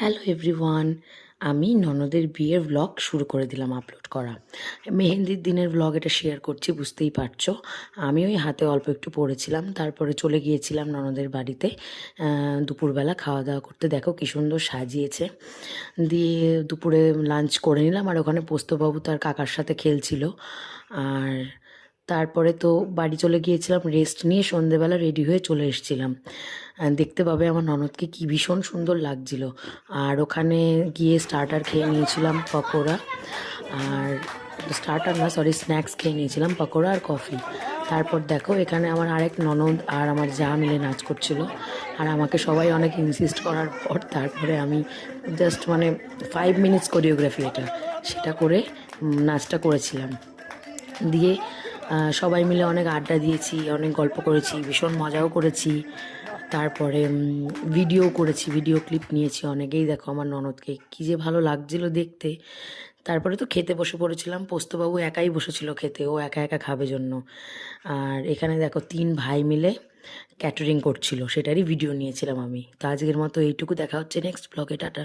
Hello everyone, আমি ননদের বিয়ের ব্লগ শুরু করে দিলাম আপলোড করা। মেহেন্দির দিনের ব্লগ এটা শেয়ার করছি, বুঝতেই পারছো। আমি ওই হাতে অল্প একটু পড়েছিলাম, তারপরে চলে গিয়েছিলাম ননদের বাড়িতে দুপুরবেলা খাওয়া দাওয়া করতে। দেখো কী সুন্দর সাজিয়েছে। দিয়ে দুপুরে লাঞ্চ করে নিলাম, আর ওখানে পোস্তবাবু তার কাকার সাথে খেলছিল। আর তারপরে তো বাড়ি চলে গিয়েছিলাম রেস্ট নিয়ে, সন্ধেবেলা রেডি হয়ে চলে এসেছিলাম। দেখতে পাবে আমার ননদকে কি ভীষণ সুন্দর লাগছিল। আর ওখানে গিয়ে স্টার্টার খেয়ে নিয়েছিলাম পকোড়া, আর স্টার্টার না সরি স্ন্যাক্স খেয়ে নিয়েছিলাম পকোড়া আর কফি। তারপর দেখো এখানে আমার আরেক ননদ আর আমার যা মিলে নাচ করছিল। আর আমাকে সবাই অনেক ইনসিস্ট করার পর তারপরে আমি জাস্ট 5 মিনিটস কোরিওগ্রাফি এটা সেটা করে নাচটা করেছিলাম। দিয়ে সবাই মিলে অনেক আড্ডা দিয়েছি, অনেক গল্প করেছি, ভীষণ মজাও করেছি। তারপরে ভিডিও করেছি, ভিডিও ক্লিপ নিয়েছি অনেকেই। দেখো আমার ননদকে কী যে ভালো লাগছিল দেখতে। তারপরে তো খেতে বসে পড়েছিলাম। পোস্তবাবু একাই বসেছিল খেতে, ও একা একা খাবে জন্য। আর এখানে দেখো 3 ভাই মিলে ক্যাটারিং করছিল, সেটারই ভিডিও নিয়েছিলাম আমি। তো আজকের মতো এইটুকু, দেখা হচ্ছে নেক্সট ব্লগে, টাটা।